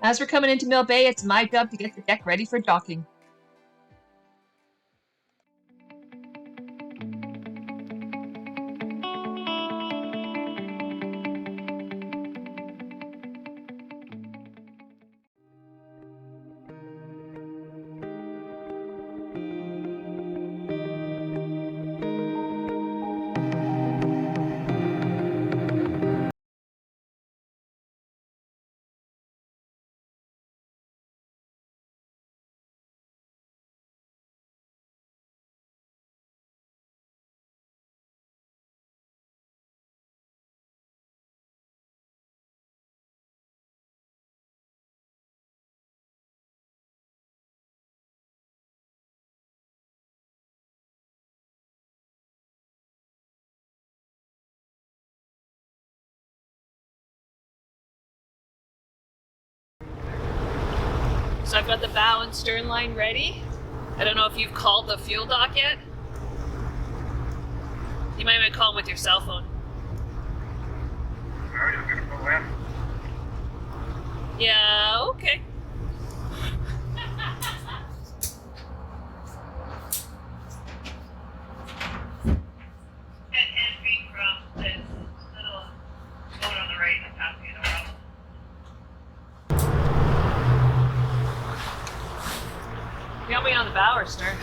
As we're coming into Mill Bay, it's my job to get the deck ready for docking. So I've got the bow and stern line ready. I don't know if you've called the fuel dock yet. You might want to call them with your cell phone. Yeah, okay. 10 feet from this little boat on the right and passing it around. You got me on the bow or stern?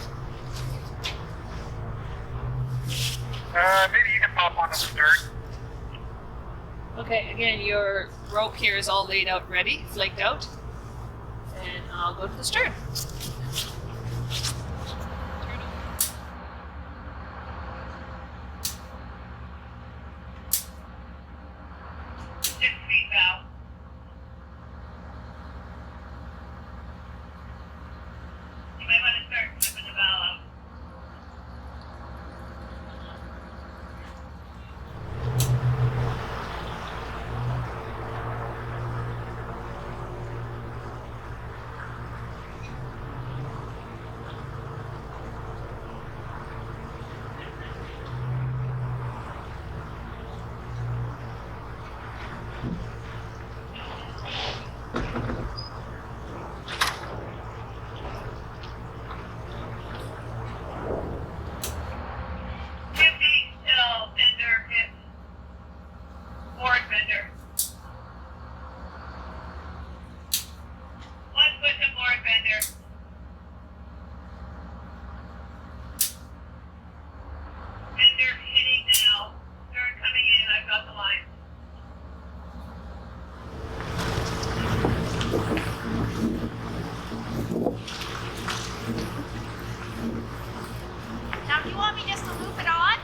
Maybe you can pop on the stern. Okay, again, your rope here is all laid out ready, flaked out. And I'll go to the stern. 6 feet bow. You might want to start flipping the bow up.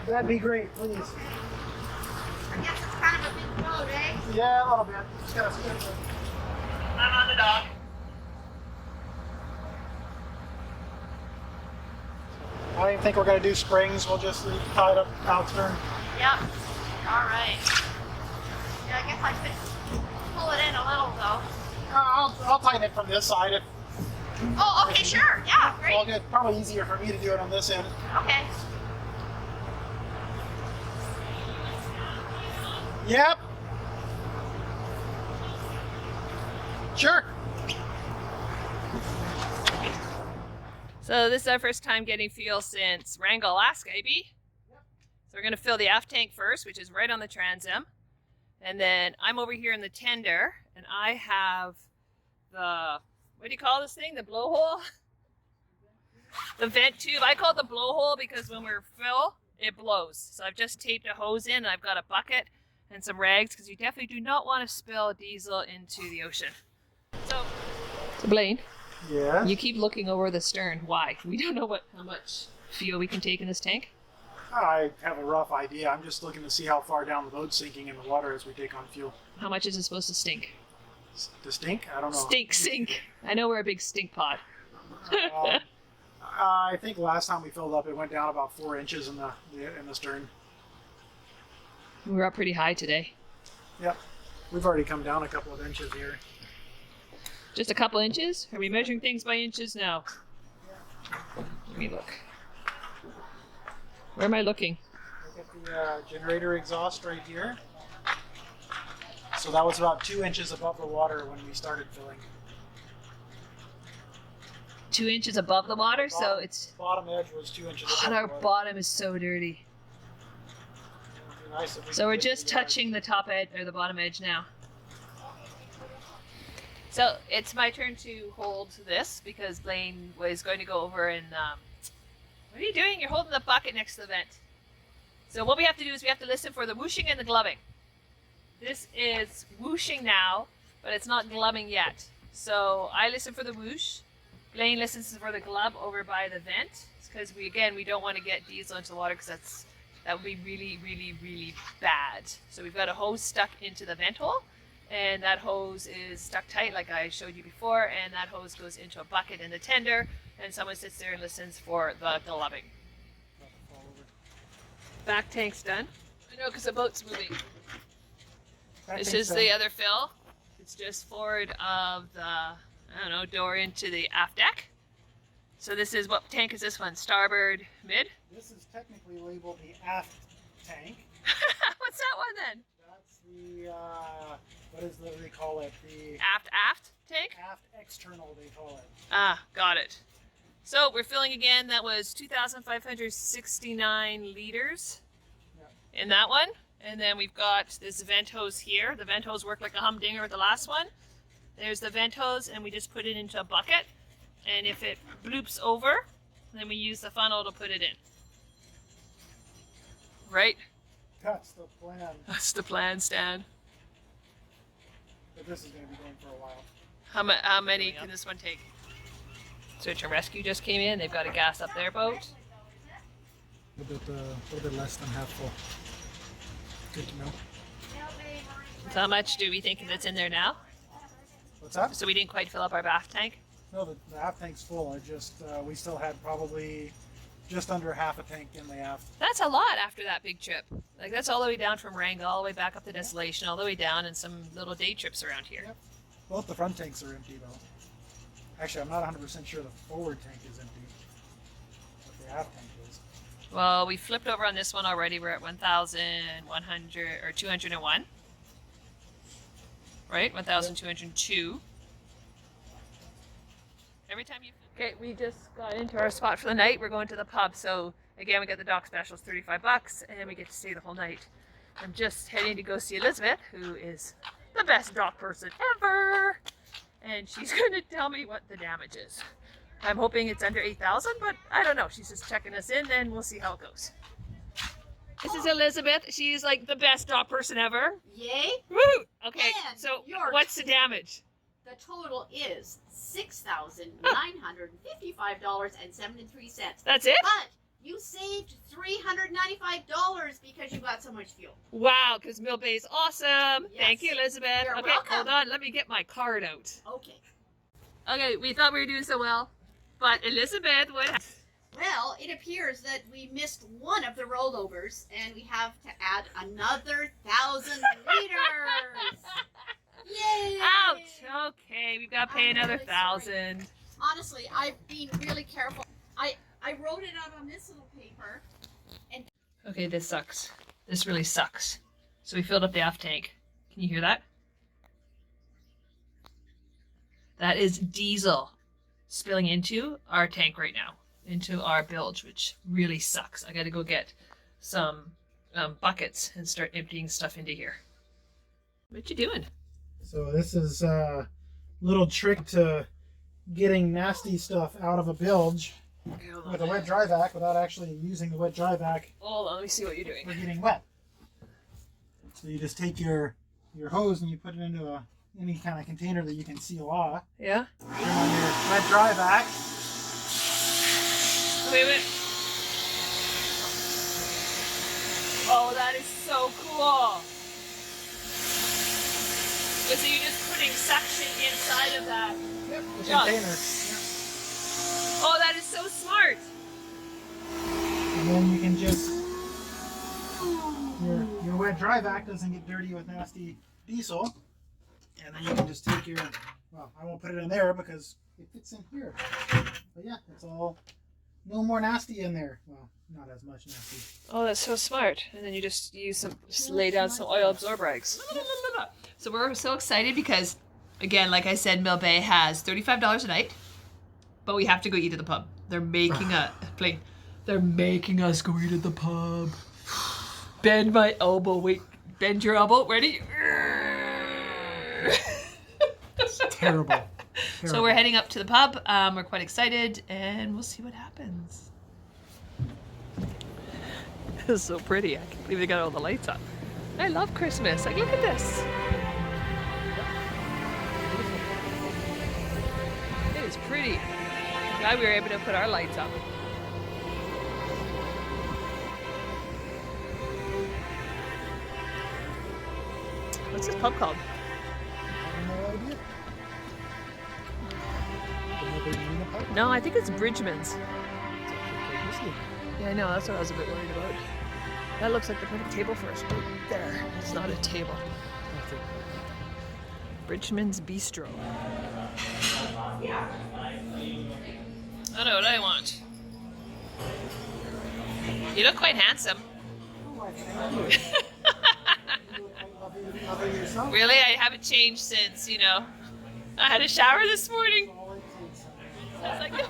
That'd be great, please. I guess it's kind of a big boat, eh? Yeah, a little bit. Just gotta spin it. I'm on the dock. I don't even think we're gonna do springs. We'll just leave tied up out stern. Yep. All right. Yeah, I guess I could pull it in a little though. I'll tighten it from this side. If Oh, okay, sure. Yeah, great. all good. Probably easier for me to do it on this end. Okay. Yep. Sure. So this is our first time getting fuel since Wrangell, Alaska, eh, B? Yep. So we're going to fill the aft tank first, which is right on the transom. And then I'm over here in the tender, and I have the, what do you call this thing? The blowhole? The vent tube. I call it the blowhole because when we're full, it blows. So I've just taped a hose in, and I've got a bucket and some rags because you definitely do not want to spill diesel into the ocean. So Blaine, Yeah. you keep looking over the stern. Why? We don't know how much fuel we can take in this tank. I have a rough idea. I'm just looking to see how far down the boat's sinking in the water as we take on fuel. How much is it supposed to stink? To stink? I don't know. Sink. I know we're a big stink pot. I think last time we filled up, it went down about 4 inches in the stern. We're up pretty high today. Yep. We've already come down a couple of inches here. Just a couple inches? Are we measuring things by inches now? Let me look. Where am I looking? Look at the generator exhaust right here. So that was about 2 inches above the water when we started filling. 2 inches above the water, so it's. Bottom edge was 2 inches. God, our bottom is so dirty. It'd be nice if we So could we're get just the, touching the top edge or the bottom edge now. So it's my turn to hold this because Blaine was going to go over and what are you doing? You're holding the bucket next to the vent. So what we have to do is we have to listen for the whooshing and the gloving. This is whooshing now, but it's not gloving yet. So I listen for the whoosh. Blaine listens for the glove over by the vent because we don't want to get diesel into the water because that would be really, really, really bad. So we've got a hose stuck into the vent hole, and that hose is stuck tight like I showed you before, and that hose goes into a bucket in the tender, and someone sits there and listens for the gloving. Back tank's done. I know because the boat's moving. This is the other fill. It's just forward of the, door into the aft deck. So this is, what tank is this one? Starboard mid? This is technically labeled the aft tank. What's that one then? That's the, what do they call it? The Aft tank? aft external, they call it. Ah, got it. So we're filling again. That was 2,569 liters in that one. And then we've got this vent hose here. The vent hose worked like a humdinger with the last one. There's the vent hose, and we just put it into a bucket. And if it bloops over, then we use the funnel to put it in. Right? That's the plan. That's the plan, Stan. But this is going to be going for a while. How many can this one take? Search and Rescue just came in. They've got to gas up their boat. A little bit less than half full. Good to know. So how much do we think that's in there now? What's that? So we didn't quite fill up our bath tank? No, the aft tank's full. I just we still had probably just under half a tank in the aft. That's a lot after that big trip. Like that's all the way down from Wrangell, all the way back up to Desolation, all the way down, and some little day trips around here. Yep. Both the front tanks are empty though. Actually, I'm not 100% sure the forward tank is empty, but the aft tank is. Well, we flipped over on this one already. We're at 1,100 or 201. Right? 1,202. Every time you... Okay, we just got into our spot for the night. We're going to the pub. So, again, we got the dock specials, $35, and we get to stay the whole night. I'm just heading to go see Elizabeth, who is the best dock person ever. And she's going to tell me what the damage is. I'm hoping it's under 8,000, but I don't know. She's just checking us in, and we'll see how it goes. This is Elizabeth. She's like the best dock person ever. Yay! Woo! Okay, And so your- what's the damage? The total is $6,955.73. That's it? But you saved $395 because you got so much fuel. Wow, because Mill Bay's awesome. Yes. Thank you, Elizabeth. You're okay, welcome. hold on. Let me get my card out. Okay. Okay, we thought we were doing so well, but Elizabeth, what happened? Well, it appears that we missed one of the rollovers, and we have to add another 1,000 liters. Yay! Ouch! Okay, we've got to pay I'm another really 1,000. Honestly, I've been really careful. I wrote it out on this little paper. Okay, this sucks. This really sucks. So we filled up the aft tank. Can you hear that? That is diesel spilling into our tank right now, into our bilge, which really sucks. I got to go get some buckets and start emptying stuff into here. What you doing? So this is a little trick to getting nasty stuff out of a bilge Okay, hold with a on. wet dry vac without actually using the wet dry vac Hold on, let me see what you're doing. for getting wet. So you just take your hose and you put it into any kind of container that you can seal off. Yeah? Turn on your wet dry vac. Wait. Oh, that is so cool. So you're just putting suction inside of that. Yep, the Jug. container. Oh, that is so smart. And then you can just your wet dry vac doesn't get dirty with nasty diesel. And then you can just take your, well, I won't put it in there because it fits in here. But yeah, it's all, no more nasty in there. Well, not as much nasty. Oh, that's so smart. And then you just lay down some oil absorb rags. So we're so excited because, again, like I said, Mill Bay has $35 a night. but we have to go eat at the pub. They're making a plane. They're making us go eat at the pub. Bend my elbow. Wait, bend your elbow. Ready? It's terrible. So we're heading up to the pub. We're quite excited, and we'll see what happens. This is so pretty. I can't believe they got all the lights on. I love Christmas. Like, look at this. It is pretty. I'm glad we were able to put our lights up. What's this pub called? I have no idea. Another Marina pub? No, I think it's Bridgeman's. It's actually quite risky. Yeah, I know. That's what I was a bit worried about. That looks like the perfect table for us right there. It's not a table. That's it. Bridgeman's Bistro. I know what I want. You look quite handsome. Oh, I thank you. You look quite lovely yourself. Really? I haven't changed since, you know. I had a shower this morning. All it takes. Sounds like the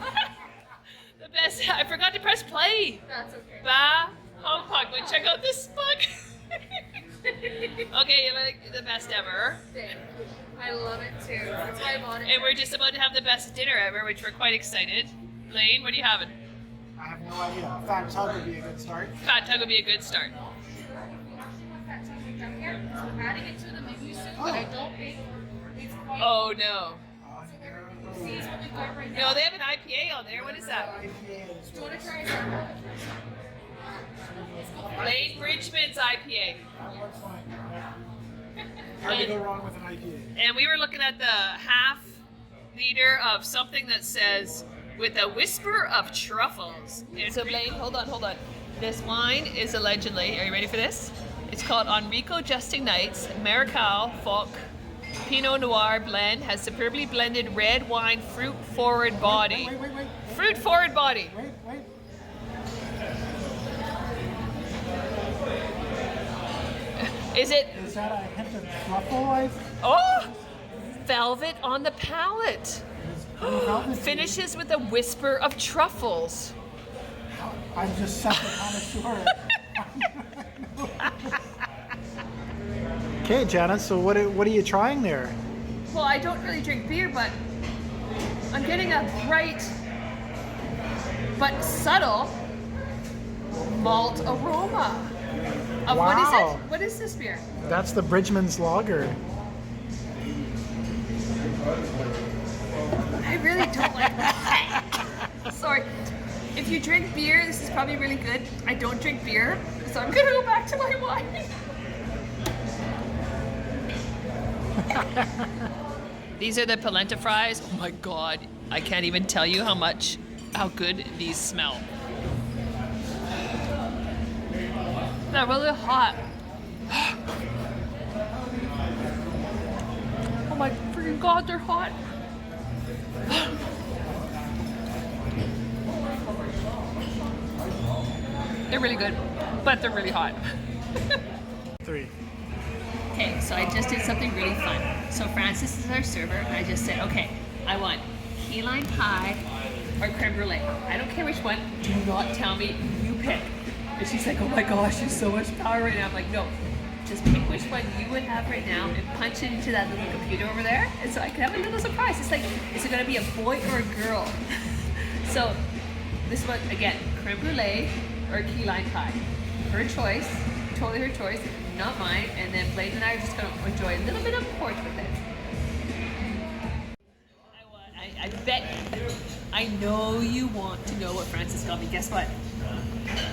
best. I forgot to press play. That's okay. Ba Hong Kong. But check out this mug. Okay, you're like the best ever. I love it too. That's why I bought it. And we're just about to have the best dinner ever, which we're quite excited. Blaine, what are you having? I have no idea. Fat tug would be a good start. Fat tug would be a good start. I'm adding it to the menu soon, but I don't think it's quite. Oh no. See what we got right now. No, they have an IPA on there. What is that? Do you want to try it? Blaine Bridgeman's IPA. That works fine. Hard to go wrong with an IPA. And we were looking at the half liter of something that says, with a whisper of truffles. So Blaine, hold on. This wine is allegedly, are you ready for this? It's called Enrico Justing Nights Maricao Folk Pinot Noir blend, has superbly blended red wine fruit forward body. Wait. Fruit forward body. Wait. Is it, Is that a hint of truffle? oh, velvet on the palate. Velvet? Finishes with a whisper of truffles. I'm just such a connoisseur. Okay, Janice, so what are you trying there? Well, I don't really drink beer, but I'm getting a bright but subtle malt aroma. Of what is Wow. it? What is this beer? That's the Bridgeman's Lager. I really don't like that. Sorry. If you drink beer, this is probably really good. I don't drink beer, so I'm gonna go back to my wine. These are the polenta fries. Oh my god. I can't even tell you how good these smell. They're really hot. Oh my freaking god, they're hot. They're really good, but they're really hot. 3. Okay, so I just did something really fun. So Francis is our server, and I just said, okay, I want key lime pie or creme brulee. I don't care which one. Do not tell me. You pick. And she's like, oh my gosh, there's so much power right now. I'm like, no, just pick which one you would have right now and punch it into that little computer over there, and so I can have a little surprise. It's like, is it gonna be a boy or a girl? So this one, again, creme brulee or key lime pie. Her choice, totally her choice, not mine. And then Blaine and I are just gonna enjoy a little bit of porch with it. I bet, I know you want to know what Francis got me. Guess what?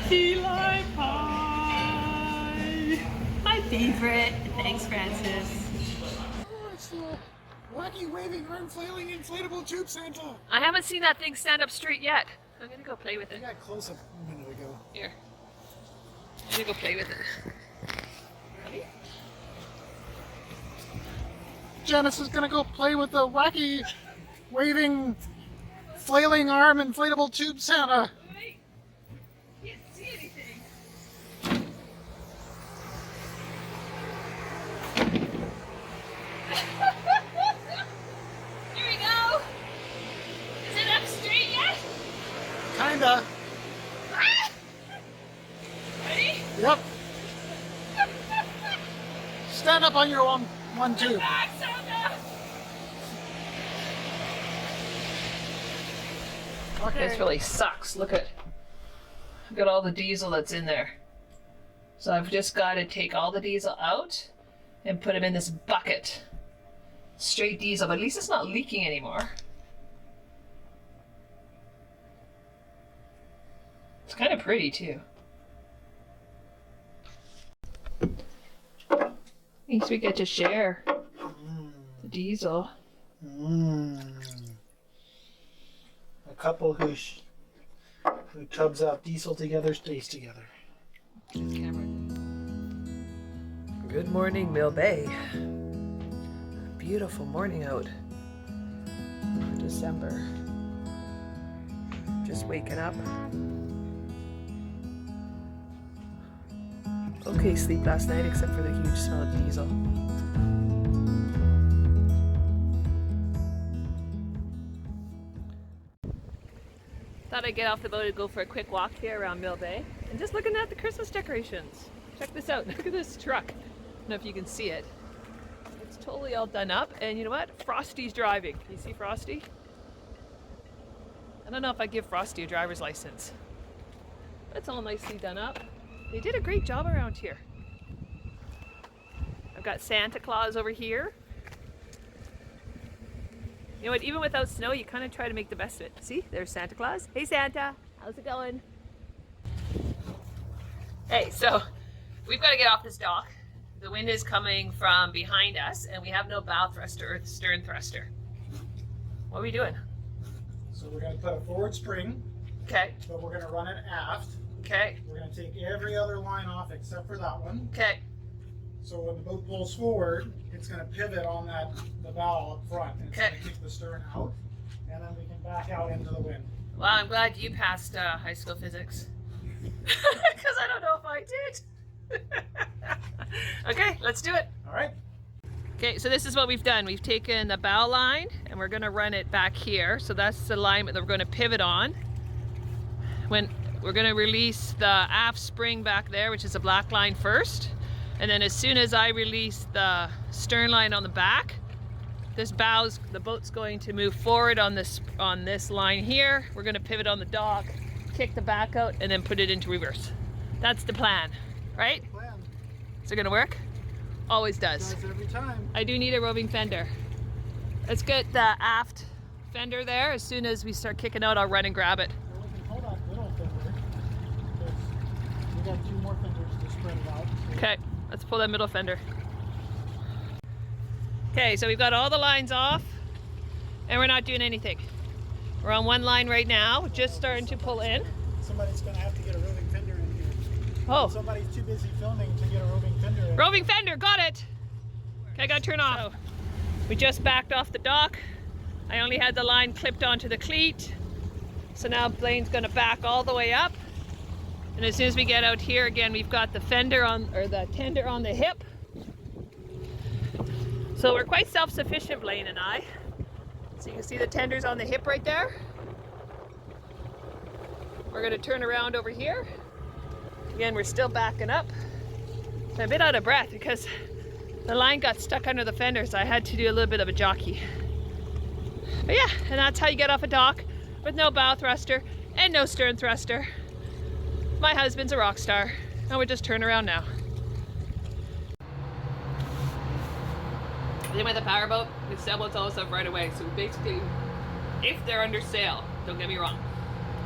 Key lime pie! My favorite. Thanks, Francis. Oh, it's the wacky waving arm flailing inflatable tube Santa. I haven't seen that thing stand up straight yet. I'm gonna go play with I it. got close up a minute ago. Here. I'm gonna go play with it. Janice is gonna go play with the wacky waving flailing arm inflatable tube Santa. Wait. Can't see anything. Here we go. Is it up straight? Kinda. Ready? Yep. Stand up on your one too. Back, Santa. Okay. This really sucks. Look at all the diesel that's in there. So I've just got to take all the diesel out and put them in this bucket. Straight diesel, but at least it's not leaking anymore. It's kind of pretty too. At least we get to share the diesel. A couple who tubs out diesel together stays together. Good morning, Mill Bay. Beautiful morning out. December. Just waking up. Okay sleep last night except for the huge smell of diesel. Thought I'd get off the boat and go for a quick walk here around Mill Bay and just looking at the Christmas decorations. Check this out. Look at this truck. I don't know if you can see it. It's totally all done up, and you know what? Frosty's driving. You see Frosty? I don't know if I give Frosty a driver's license. But it's all nicely done up. They did a great job around here. I've got Santa Claus over here. You know what? Even without snow, you kind of try to make the best of it. See? There's Santa Claus. Hey Santa, how's it going? Hey, so we've got to get off this dock. The wind is coming from behind us, and we have no bow thruster or stern thruster. What are we doing? So we're going to put a forward spring, Okay, but we're going to run it aft. okay, We're going to take every other line off except for that one. okay. So when the boat pulls forward, it's going to pivot on the bow up front. And it's Okay. going to kick the stern out, and then we can back out into the wind. Well, I'm glad you passed high school physics. Because I don't know if I did. Okay, let's do it. All right. Okay, so this is what we've done. We've taken the bow line and we're going to run it back here. So that's the line that we're going to pivot on. When we're going to release the aft spring back there, which is a black line first. And then as soon as I release the stern line on the back, the boat's going to move forward on this line here. We're going to pivot on the dock, kick the back out, and then put it into reverse. That's the plan, right? Plan. Is it going to work? Always does. Does every time. I do need a roving fender. Let's get the aft fender there. As soon as we start kicking out, I'll run and grab it. Well, we can hold that middle fender because we got 2 more fenders to spread it out. So Okay, let's pull that middle fender. Okay, so we've got all the lines off and we're not doing anything. We're on one line right now, just starting to pull in. somebody's going to have to get a roving fender in here. Oh, Somebody's too busy filming to get a roving fender in. roving fender, got it. Okay, I gotta turn off. So, we just backed off the dock. I only had the line clipped onto the cleat. So now Blaine's gonna back all the way up. And as soon as we get out here, again, we've got the fender on, or the tender on the hip. So we're quite self-sufficient, Blaine and I. So you can see the tenders on the hip right there. We're gonna turn around over here. Again, we're still backing up. I'm a bit out of breath because the line got stuck under the fender, so I had to do a little bit of a jockey. But yeah, and that's how you get off a dock with no bow thruster and no stern thruster. My husband's a rock star, and we just turn around now. Then with a powerboat, the sailboats always have right away. So we basically, if they're under sail, don't get me wrong.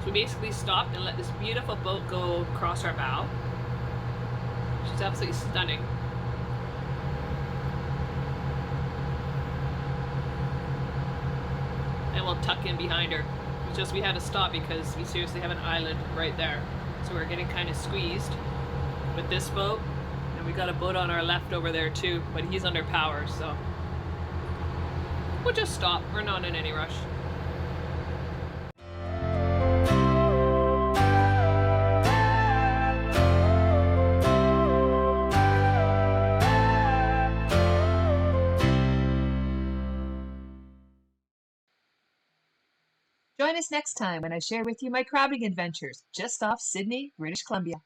So we basically stopped and let this beautiful boat go across our bow. She's absolutely stunning. And we'll tuck in behind her. It's just we had to stop because we seriously have an island right there. So we're getting kind of squeezed with this boat. And we got a boat on our left over there too, but he's under power, so we'll just stop. We're not in any rush. Join us next time when I share with you my crabbing adventures just off Sydney, British Columbia.